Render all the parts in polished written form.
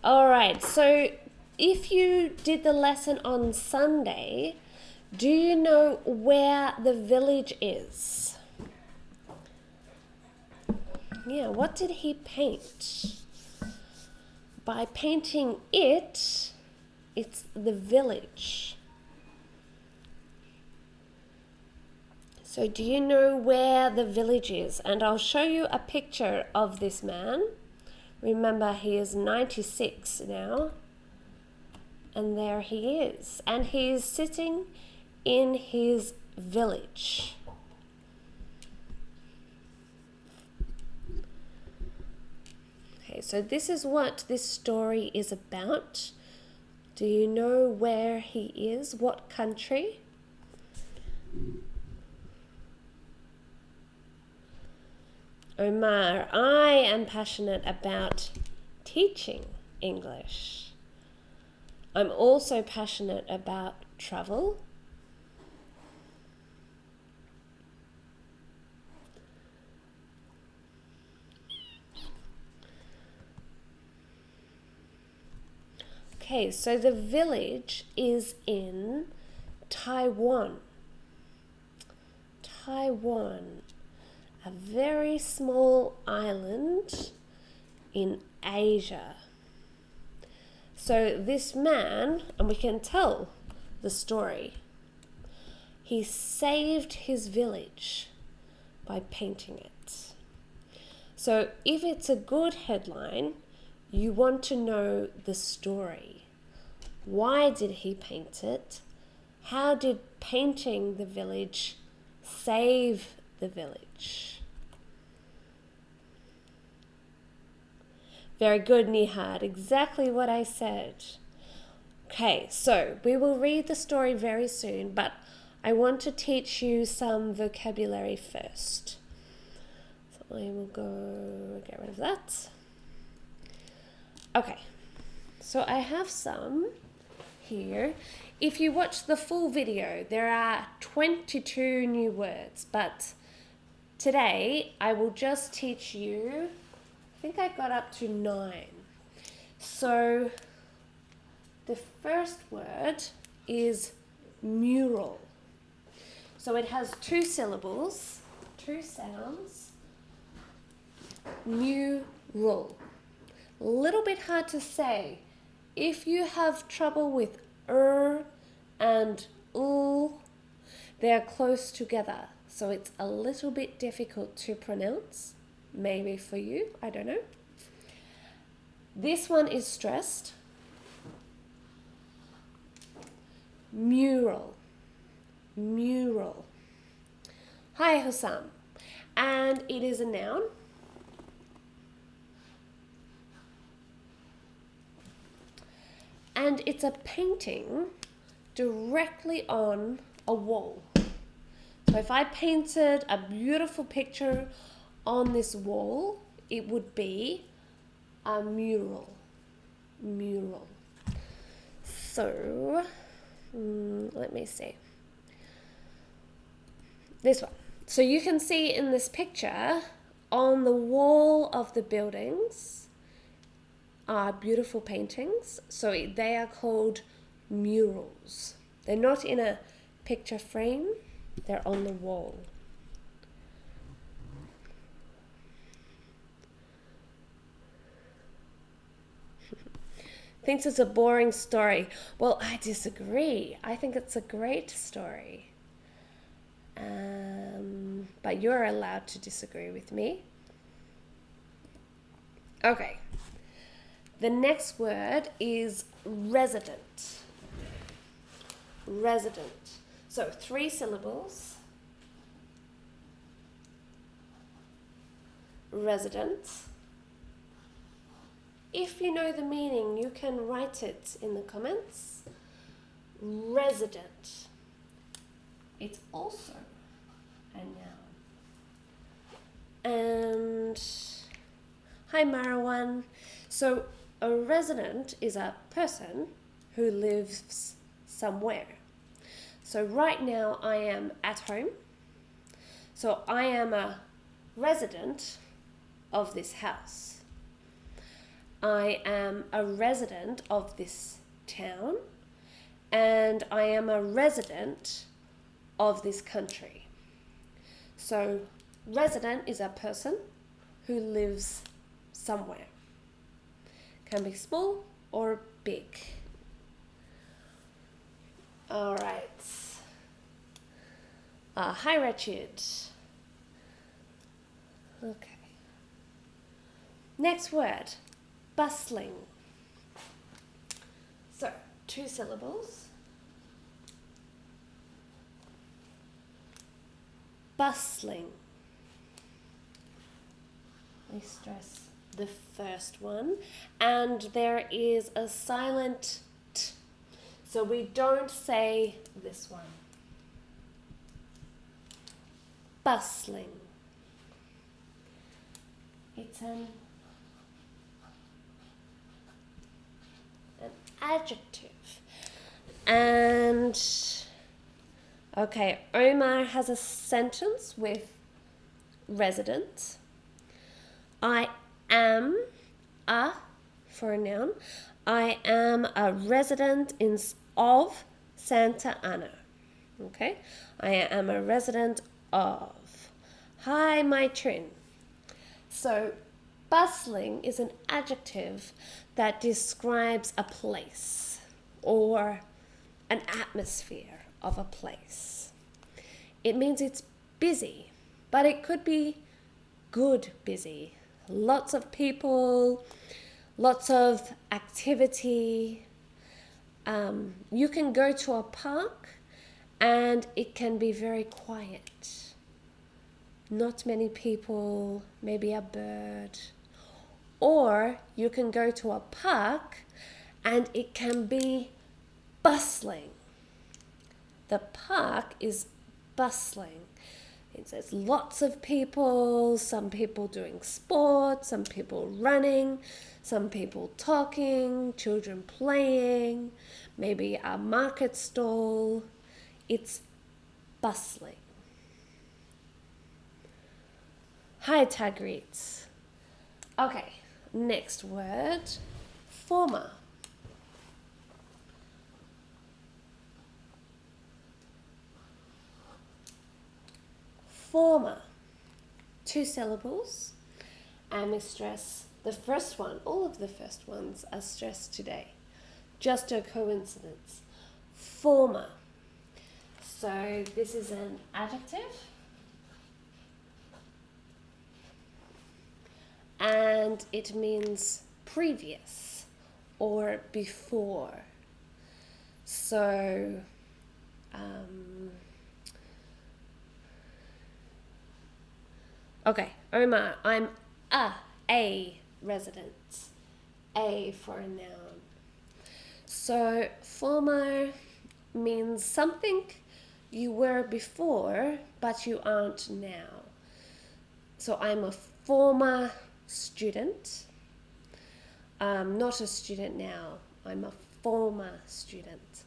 All right, so if you did the lesson on Sunday, do you know where the village is? Yeah, what did he paint? By painting it, it's the village. So do you know where the village is? And I'll show you a picture of this man. Remember, he is 96 now. And there he is. And he is sitting in his village. Okay, so this is what this story is about. Do you know where he is? What country? Omar, I am passionate about teaching English. I'm also passionate about travel. Okay, so the village is in Taiwan. Taiwan, a very small island in Asia. So this man, and we can tell the story, he saved his village by painting it. So if it's a good headline, you want to know the story. Why did he paint it? How did painting the village save the village? Very good, Nihad. Exactly what I said. Okay, so we will read the story very soon, but I want to teach you some vocabulary first. So I will go get rid of that. Okay, so I have some here. If you watch the full video, there are 22 new words, but today I will just teach you, I think I got up to 9. So the first word is mural. So it has 2 syllables, 2 sounds. Mural. A little bit hard to say. If you have trouble with and they are close together, so it's a little bit difficult to pronounce. Maybe for you, I don't know. This one is stressed. Mural. Mural. Hi, Hussam. And it is a noun. And it's a painting directly on a wall. So if I painted a beautiful picture on this wall, it would be a mural. Mural. So, let me see. This one. So you can see in this picture, on the wall of the buildings, are beautiful paintings. So they are called murals. They're not in a picture frame, they're on the wall. Thinks it's a boring story. Well, I disagree. I think it's a great story. But you're allowed to disagree with me. Okay. The next word is resident. Resident. So 3 syllables. Resident. If you know the meaning, you can write it in the comments. Resident. It's also a noun. And hi, Marwan. So a resident is a person who lives somewhere. So right now I am at home. So I am a resident of this house. I am a resident of this town, and I am a resident of this country. So resident is a person who lives somewhere. Can be small or big. All right. Hi, Richard. Okay. Next word, bustling. So, 2 syllables. Bustling. I stress the first one. And there is a silent t. So we don't say this one. Bustling. It's an adjective. And okay, Omar has a sentence with resident. I am a for a noun. I am a resident of Santa Ana. Okay, I am a resident of. Hi, my trin. So, bustling is an adjective that describes a place or an atmosphere of a place. It means it's busy, but it could be good busy. Lots of people, lots of activity. You can go to a park and it can be very quiet. Not many people, maybe a bird. Or you can go to a park and it can be bustling. The park is bustling. It says lots of people, some people doing sport, some people running, some people talking, children playing, maybe a market stall. It's bustling. Hi, Tagreets. Okay, next word, former. Former, 2 syllables, and we stress the first one. All of the first ones are stressed today. Just a coincidence. Former. So this is an adjective. And it means previous or before. So, okay, Omar, I'm a resident. A for a noun. So, former means something you were before, but you aren't now. So, I'm a former student. Not a student now. I'm a former student.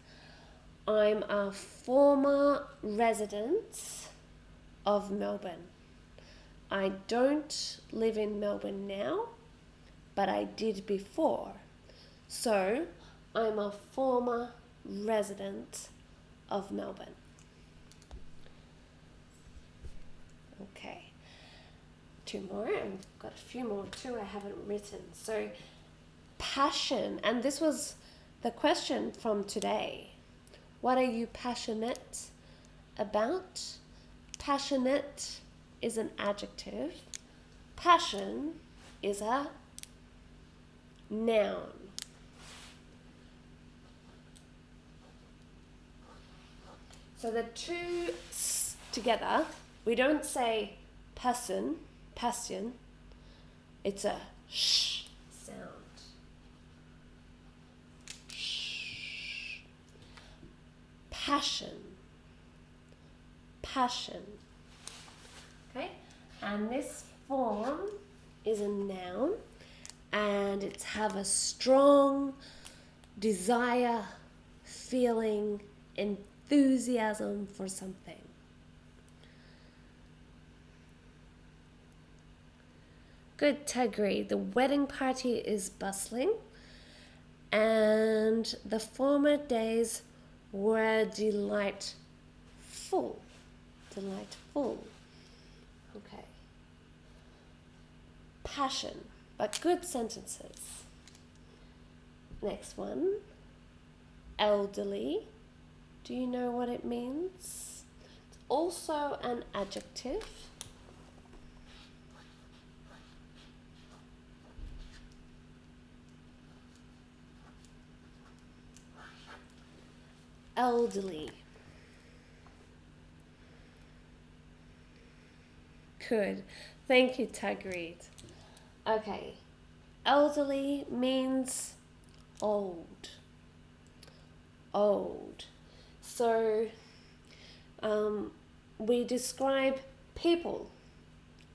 I'm a former resident of Melbourne. I don't live in Melbourne now, but I did before. So, I'm a former resident of Melbourne. Okay. 2 more. I've got a few more too I haven't written. So, passion. And this was the question from today. What are you passionate about? Passionate is an adjective. Passion is a noun. So the 2 together, we don't say passion. It's a sh sound. Sh. Passion. Okay? And this form is a noun, and it's have a strong desire, feeling, enthusiasm for something. Good, Tagri. The wedding party is bustling, and the former days were delightful. Delightful. Okay. Passion, but good sentences. Next one. Elderly. Do you know what it means? It's also an adjective. Elderly. Good. Thank you, Tagreed. Okay. Elderly means old. Old. So we describe people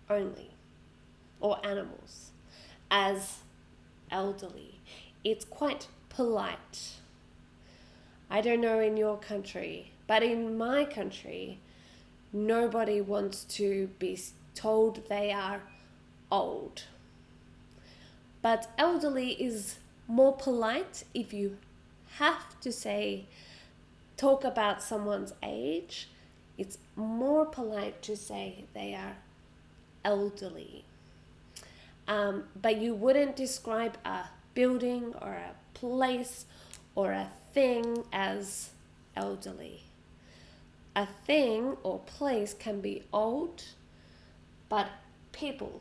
only, or animals, as elderly. It's quite polite. I don't know in your country, but in my country, nobody wants to be told they are old. But elderly is more polite if you have to talk about someone's age. It's more polite to say they are elderly. But you wouldn't describe a building or a place or a thing as elderly. A thing or place can be old, but people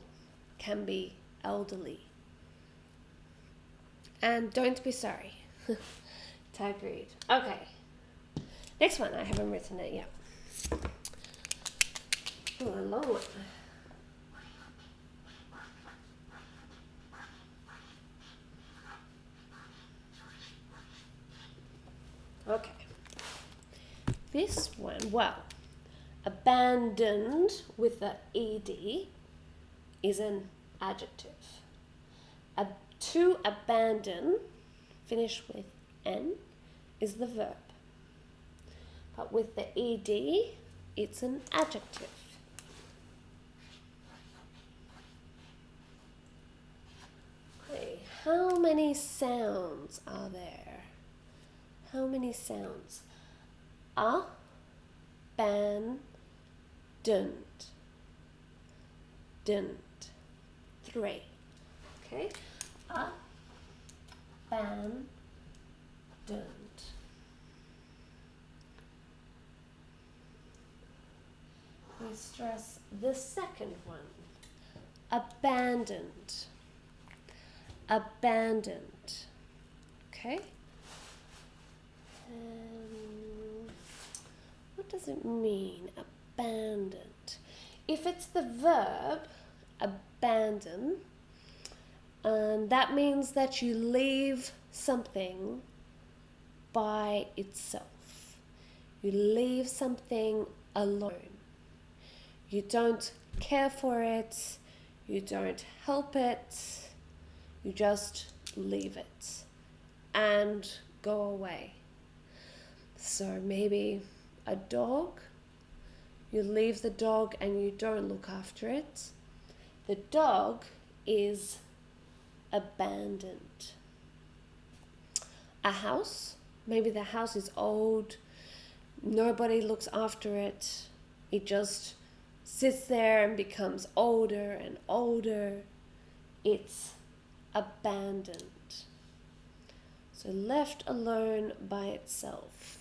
can be elderly. And don't be sorry. Agreed. Okay. Next one. I haven't written it yet. Oh, a long one. Okay. This one, well, abandoned with the ed is an adjective. To abandon, finish with n, is the verb. But with the ed, it's an adjective. Okay, how many sounds are there? How many sounds? A, ban, dunt, dunt. 3. Okay. A, ban, dunt. We stress the second one. Abandoned. Abandoned. Okay. What does it mean, abandoned? If it's the verb, abandon, that means that you leave something by itself. You leave something alone. You don't care for it. You don't help it. You just leave it and go away. So maybe a dog, you leave the dog and you don't look after it. The dog is abandoned. A house, maybe the house is old, nobody looks after it. It just sits there and becomes older and older. It's abandoned. So left alone by itself.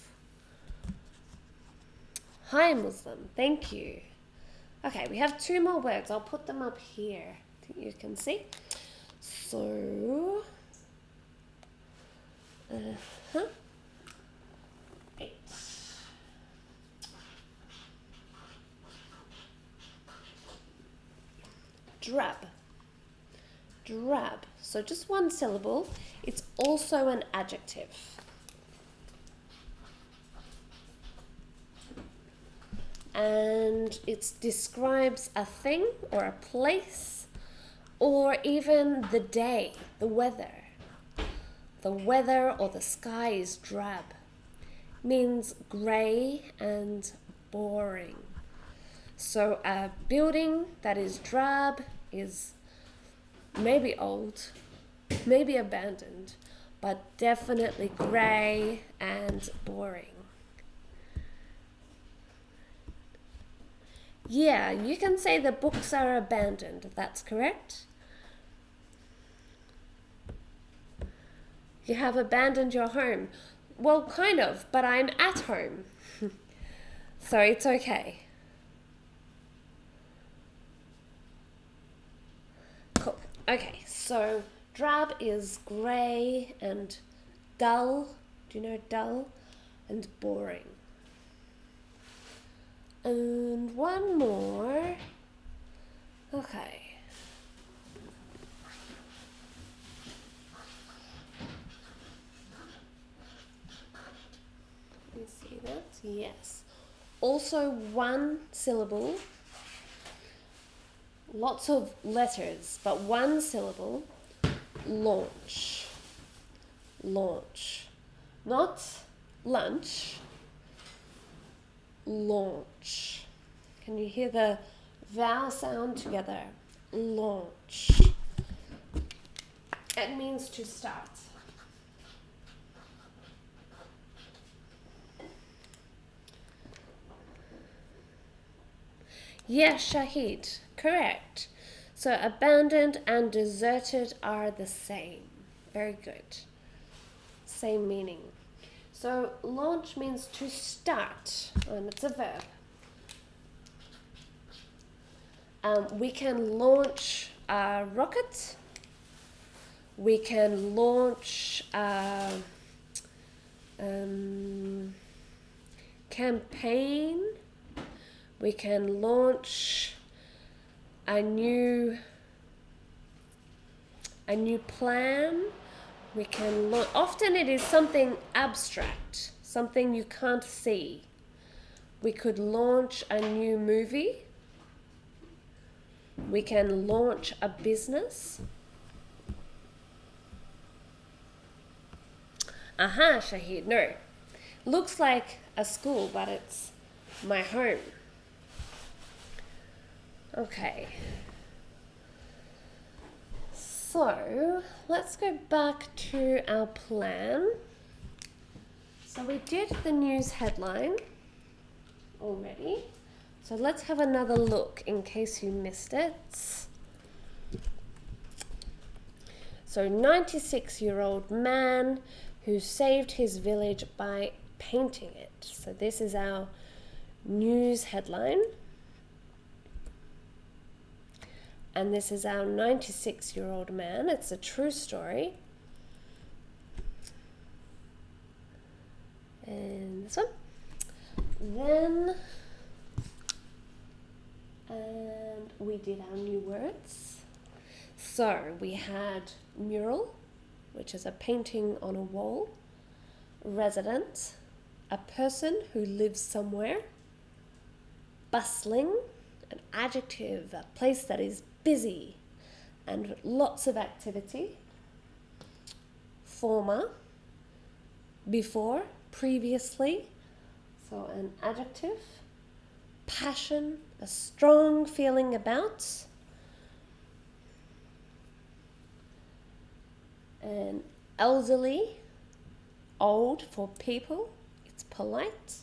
Hi, Muslim. Thank you. Okay, we have 2 more words. I'll put them up here. I think you can see. So, 8. Drab. Drab. So just 1 syllable. It's also an adjective. And it describes a thing or a place or even the day, the weather. The weather or the sky is drab. Means grey and boring. So a building that is drab is maybe old, maybe abandoned, but definitely grey and boring. Yeah, you can say the books are abandoned, that's correct. You have abandoned your home. Well, kind of, but I'm at home. So it's okay. Cool. Okay, so drab is grey and dull. Do you know dull? And boring. And one more. Okay. You see that? Yes. Also one syllable. Lots of letters, but one syllable. Launch. Launch. Not lunch. Launch. Can you hear the vowel sound together? Launch. It means to start. Yes, Shahid, correct. So abandoned and deserted are the same. Very good. Same meaning. So launch means to start, and it's a verb. We can launch a rocket. We can launch a campaign. We can launch a new plan. We can launch. Often it is something abstract, something you can't see. We could launch a new movie. We can launch a business. Aha, Shahid, no. Looks like a school, but it's my home. Okay. So, let's go back to our plan. So we did the news headline already. So let's have another look in case you missed it. So 96-year-old man who saved his village by painting it. So this is our news headline. And this is our 96-year-old man. It's a true story. And this one. Then, and we did our new words. So we had mural, which is a painting on a wall. Resident, a person who lives somewhere. Bustling, an adjective, a place that is busy and lots of activity. Former, before, previously, so an adjective. Passion, a strong feeling about. And elderly, old for people, it's polite.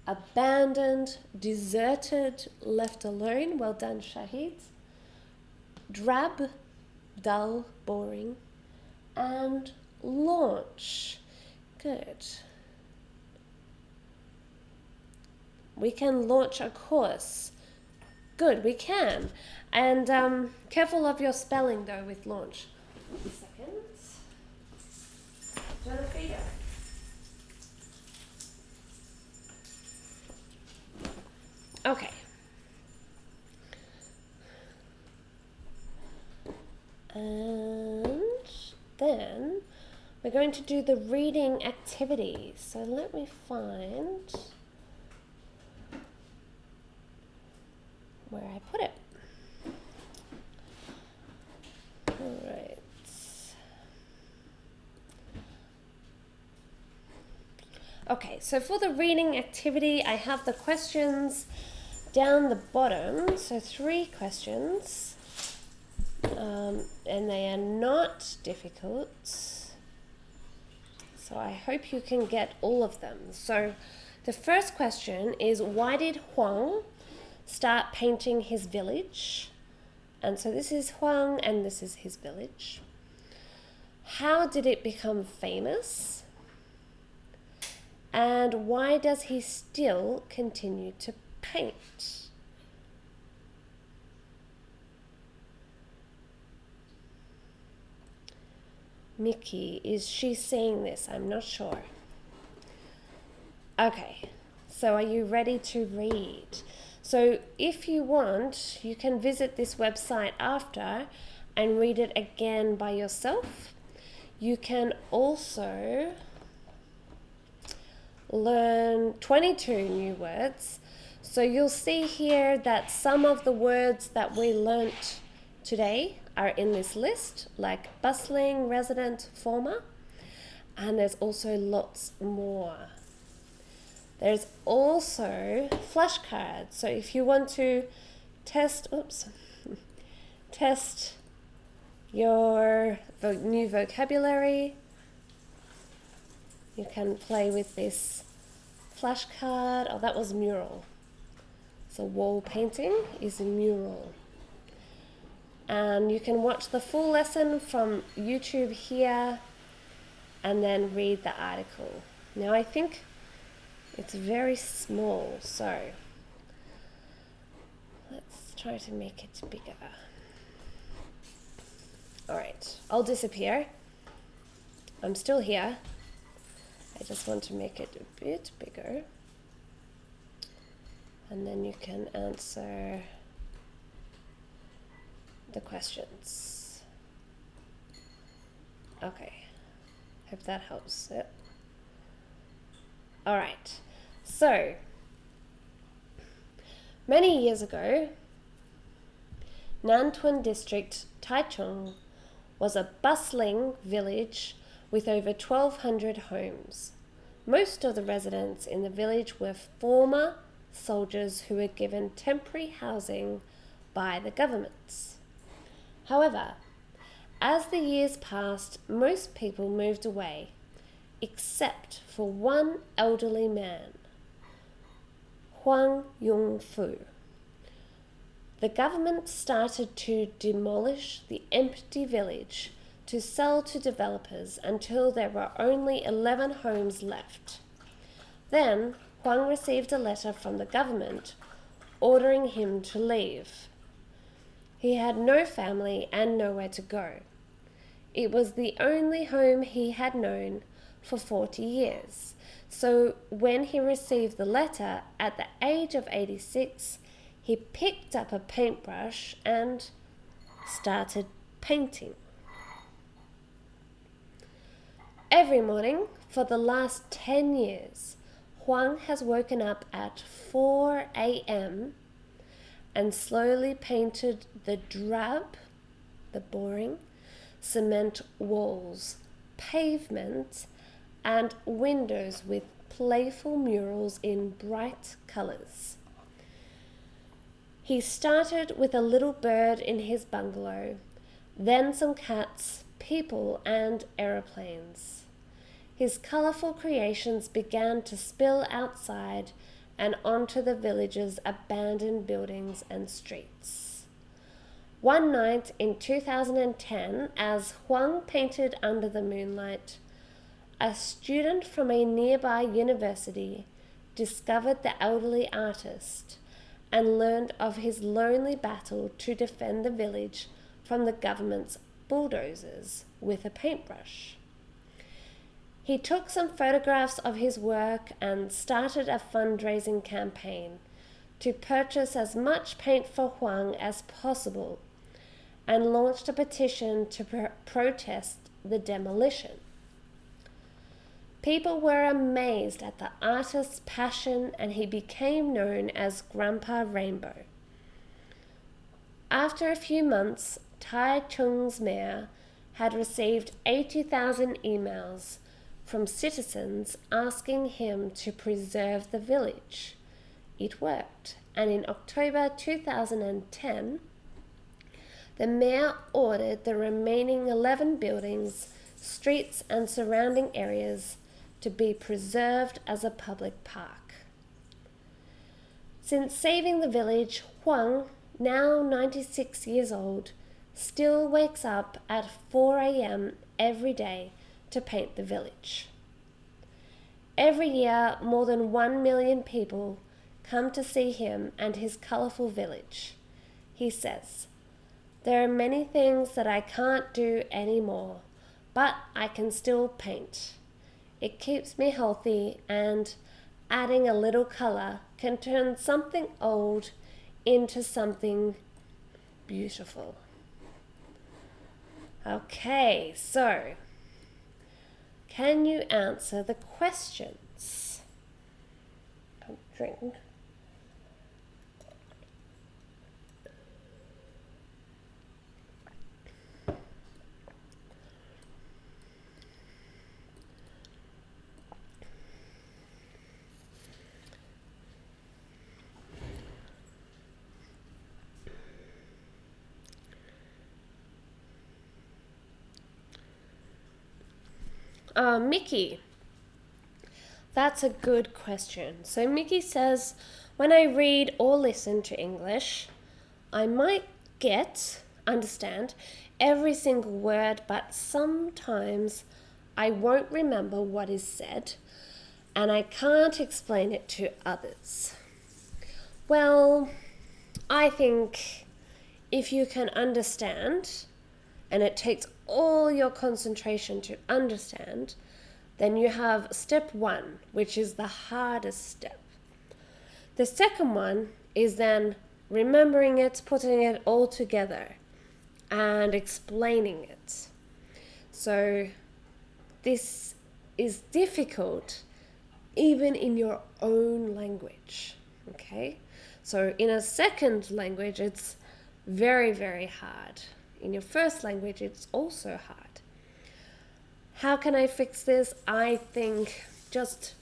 Abandoned, deserted, left alone. Well done, Shahid. Drab, dull, boring. And launch. Good. We can launch a course. Good, we can. And careful of your spelling though with launch. 1 second. Do you want a feeder? Okay. And then we're going to do the reading activity. So let me find where I put it. All right. Okay, so for the reading activity, I have the questions down the bottom. So 3 questions. and they are not difficult. So I hope you can get all of them. So the first question is, why did Huang start painting his village? And so this is Huang and this is his village. How did it become famous? And why does he still continue to paint? Mickey, is she seeing this? I'm not sure. Okay, so are you ready to read? So if you want, you can visit this website after and read it again by yourself. You can also learn 22 new words. So you'll see here that some of the words that we learnt today are in this list, like bustling, resident, former, and there's also lots more. There's also flashcards. So if you want to test your new vocabulary, you can play with this flashcard. Oh, that was mural. So wall painting is a mural. And you can watch the full lesson from YouTube here and then read the article. Now I think it's very small, so let's try to make it bigger. All right, I'll disappear. I'm still here. I just want to make it a bit bigger. And then you can answer the questions. Okay, hope that helps. Yep. All right, so many years ago, Nantuan District, Taichung, was a bustling village with over 1,200 homes. Most of the residents in the village were former soldiers who were given temporary housing by the governments. However, as the years passed, most people moved away, except for one elderly man, Huang Yongfu. The government started to demolish the empty village to sell to developers until there were only 11 homes left. Then Huang received a letter from the government ordering him to leave. He had no family and nowhere to go. It was the only home he had known for 40 years. So when he received the letter at the age of 86, he picked up a paintbrush and started painting. Every morning for the last 10 years, Huang has woken up at 4 a.m. and slowly painted the drab, the boring, cement walls, pavement, and windows with playful murals in bright colors. He started with a little bird in his bungalow, then some cats, people, and aeroplanes. His colorful creations began to spill outside and onto the village's abandoned buildings and streets. One night in 2010, as Huang painted under the moonlight, a student from a nearby university discovered the elderly artist and learned of his lonely battle to defend the village from the government's bulldozers with a paintbrush. He took some photographs of his work and started a fundraising campaign to purchase as much paint for Huang as possible and launched a petition to protest the demolition. People were amazed at the artist's passion and he became known as Grandpa Rainbow. After a few months, Taichung's mayor had received 80,000 emails from citizens asking him to preserve the village. It worked, and in October 2010, the mayor ordered the remaining 11 buildings, streets, and surrounding areas to be preserved as a public park. Since saving the village, Huang, now 96 years old, still wakes up at 4 a.m. every day to paint the village. Every year, more than 1 million people come to see him and his colourful village. He says, "There are many things that I can't do anymore, but I can still paint. It keeps me healthy, and adding a little colour can turn something old into something beautiful." Okay, so can you answer the questions? Drink. Mickey, that's a good question. So Mickey says, when I read or listen to English, I might understand every single word, but sometimes I won't remember what is said, and I can't explain it to others. Well, I think if you can understand, and it takes all your concentration to understand, then you have step 1, which is the hardest step. The second one is then remembering it, putting it all together, and explaining it. So this is difficult even in your own language, okay? So in a second language, it's very, very hard. In your first language, it's also hard. How can I fix this? I think just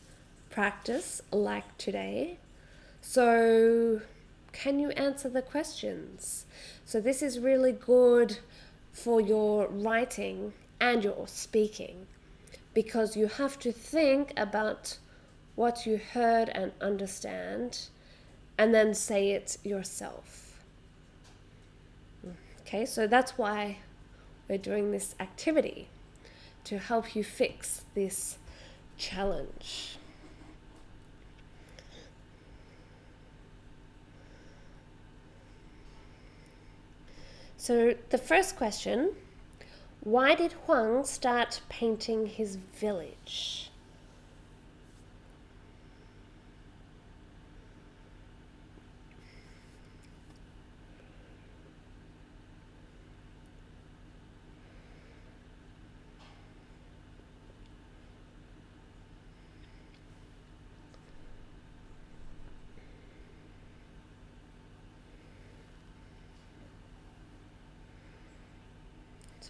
practice like today. So can you answer the questions? So this is really good for your writing and your speaking, because you have to think about what you heard and understand and then say it yourself. Okay, so that's why we're doing this activity, to help you fix this challenge. So the first question, why did Huang start painting his village?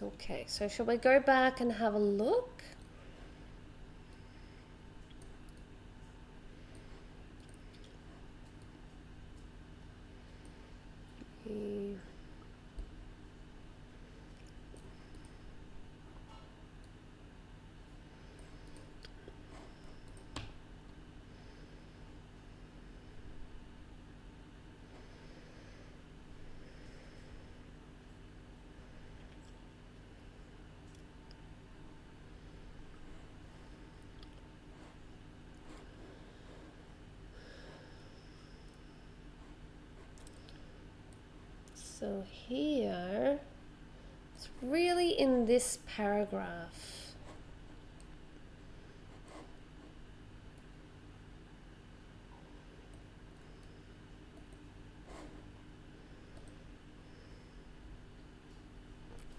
Okay, so shall we go back and have a look? So here, it's really in this paragraph.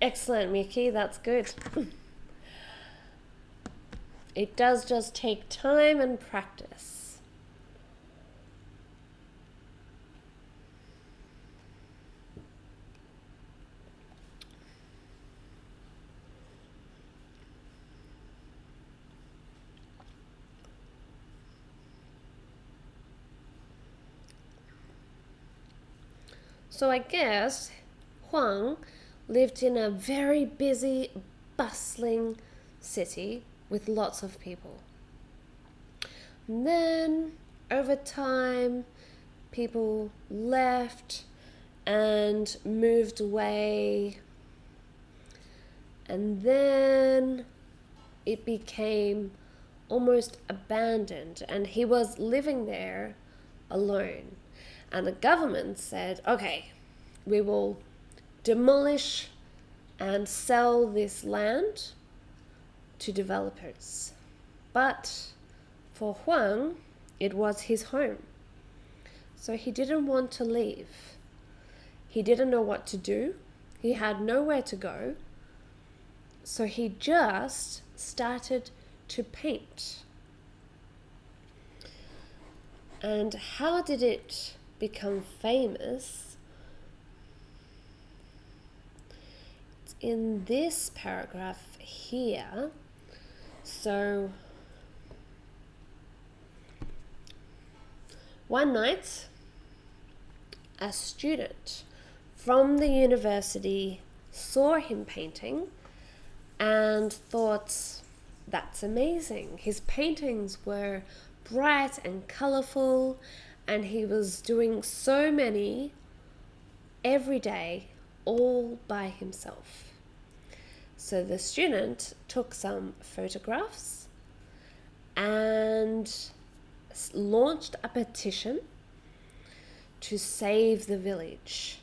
Excellent, Mickey, that's good. It does just take time and practice. So I guess Huang lived in a very busy, bustling city with lots of people. And then, over time, people left and moved away. And then it became almost abandoned, and he was living there alone. And the government said, okay, we will demolish and sell this land to developers. But for Huang, it was his home. So he didn't want to leave. He didn't know what to do. He had nowhere to go. So he just started to paint. And how did it become famous? It's in this paragraph here. So one night, a student from the university saw him painting and thought, that's amazing. His paintings were bright and colorful, and he was doing so many every day, all by himself. So the student took some photographs and launched a petition to save the village.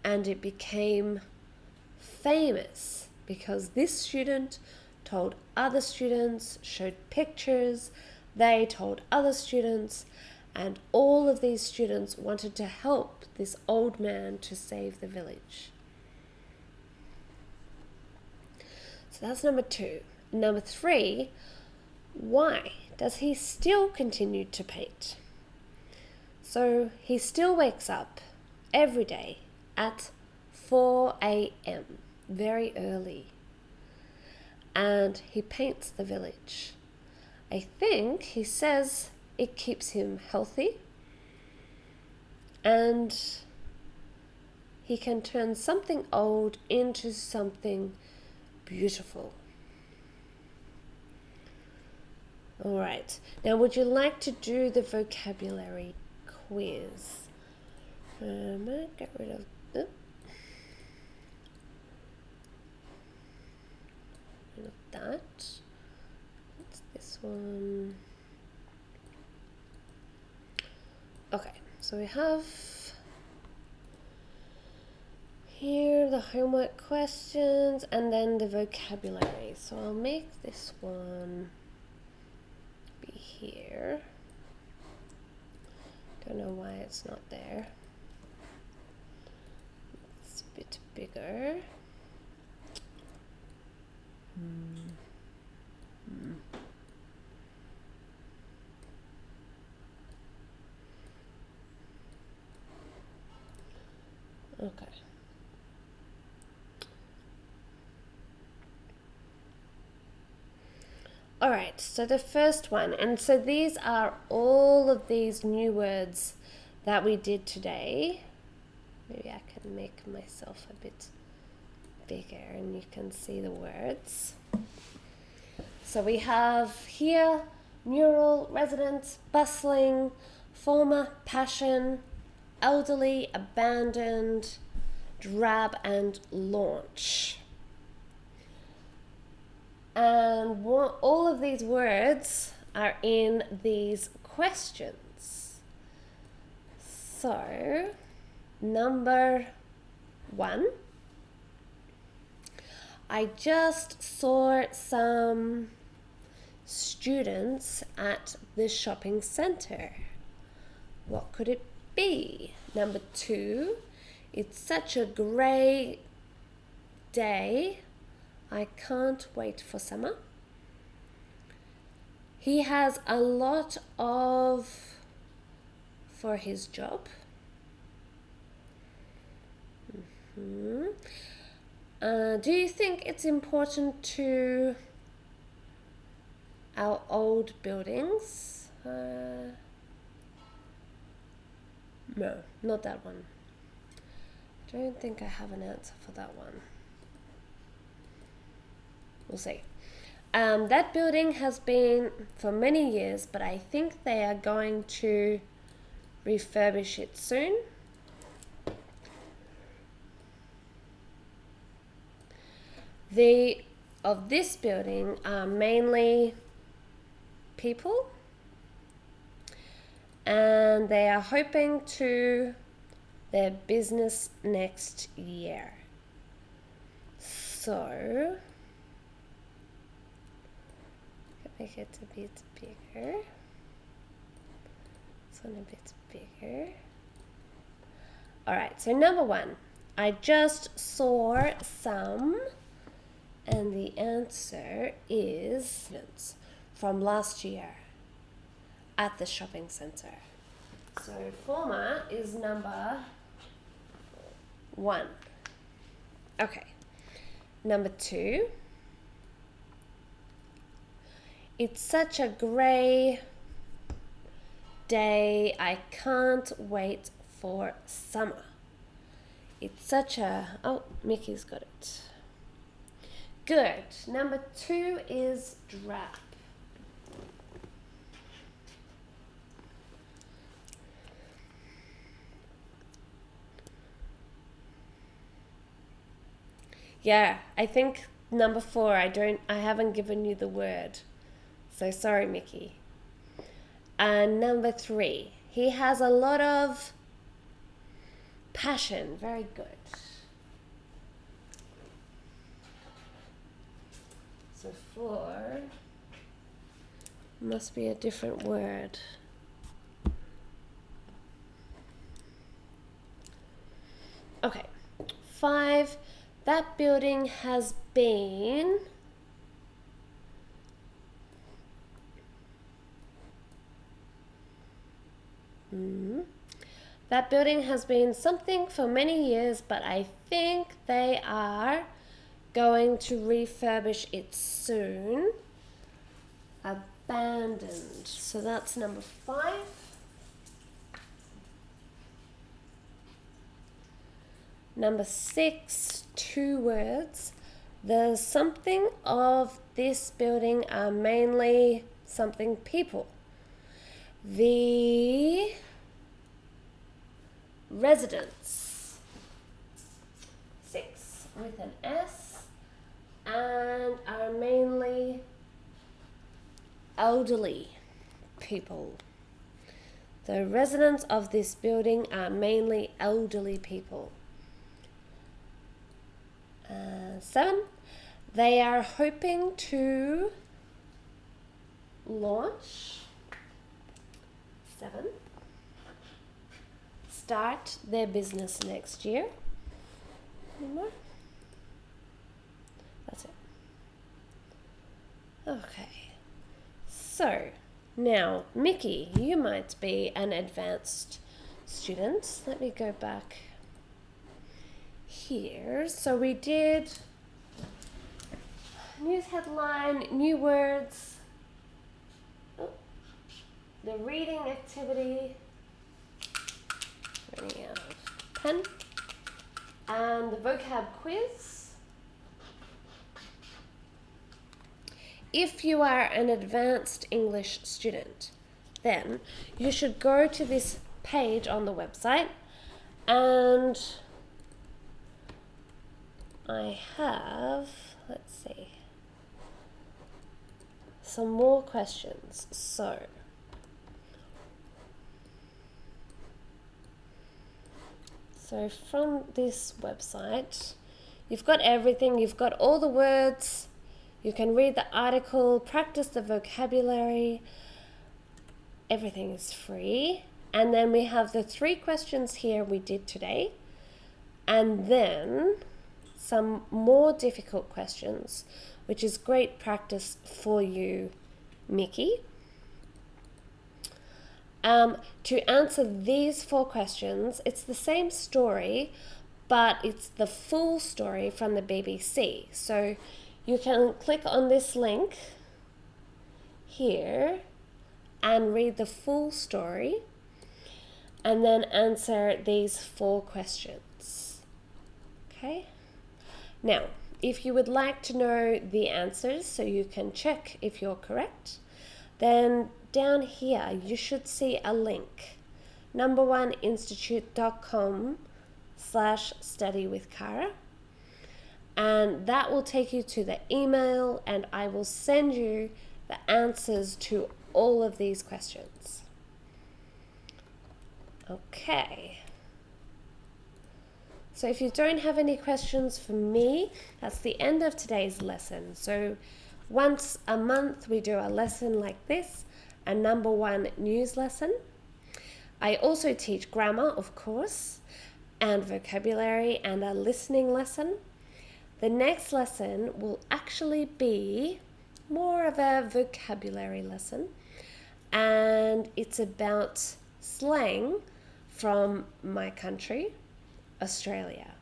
And it became famous because this student told other students, showed pictures, they told other students, and all of these students wanted to help this old man to save the village. So that's number 2. Number 3, why does he still continue to paint? So he still wakes up every day at 4 a.m, very early, and he paints the village. I think he says it keeps him healthy and he can turn something old into something beautiful. All right, now would you like to do the vocabulary quiz? I'm gonna get rid of that. It's this one. Okay, so we have here the homework questions and then the vocabulary. So I'll make this one be here. Don't know why it's not there. It's a bit bigger. Okay. All right, so the first one, and so these are all of these new words that we did today. Maybe I can make myself a bit bigger and you can see the words. So we have here mural, resident, bustling, former, passion, elderly, abandoned, drab, and launch. And all of these words are in these questions. So, number 1. I just saw some students at the shopping center. What could it be? Number 2, it's such a great day. I can't wait for summer. He has a lot for his job. Do you think it's important to our old buildings? No, not that one. Don't think I have an answer for that one. We'll see. That building has been for many years, but I think they are going to refurbish it soon. Of this building are mainly people, and they are hoping to their business next year. So make it a bit bigger. This one a bit bigger. All right, so number one, I just saw some, and the answer is from last year at the shopping center. So former is number one. Okay, number two. It's such a grey day, I can't wait for summer. It's such a... Oh, Mickey's got it. Good. Number two is drab. Yeah, I think number four, I haven't given you the word. So sorry, Mickey. And number three, he has a lot of passion. Very good. So four must be a different word. Okay. Five, that building has been... That building has been something for many years, but I think they are going to refurbish it soon. Abandoned. So that's number five. Number six, 2 words. The something of this building are mainly something people. The residents, 6 with an S, and are mainly elderly people. The residents of this building are mainly elderly people. 7, they are hoping to launch, 7, start their business next year. Any more? That's it. Okay. So, now, Mickey, you might be an advanced student. Let me go back here. So we did news headline, new words, the reading activity, running out of pen, and the vocab quiz. If you are an advanced English student, then you should go to this page on the website, and I have, let's see, some more questions. So from this website, you've got everything. You've got all the words. You can read the article, practice the vocabulary. Everything is free. And then we have the 3 questions here we did today. And then some more difficult questions, which is great practice for you, Mickey. To answer these 4 questions, it's the same story, but it's the full story from the BBC. So you can click on this link here and read the full story and then answer these 4 questions. Okay. Now, if you would like to know the answers so you can check if you're correct, then down here you should see a link, numberoneinstitute.com/studywithcara, and that will take you to the email, and I will send you the answers to all of these questions. Okay. So if you don't have any questions for me, that's the end of today's lesson. So once a month we do a lesson like this, a number one news lesson. I also teach grammar, of course, and vocabulary and a listening lesson. The next lesson will actually be more of a vocabulary lesson, and it's about slang from my country, Australia.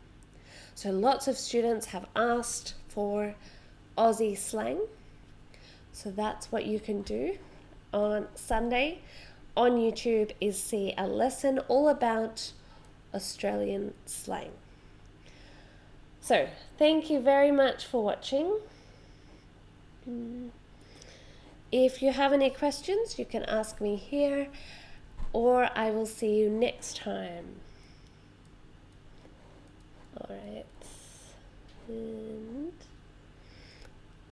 So lots of students have asked for Aussie slang. So that's what you can do on Sunday on YouTube, is see a lesson all about Australian slang. So thank you very much for watching. If you have any questions, you can ask me here, or I will see you next time. All right. And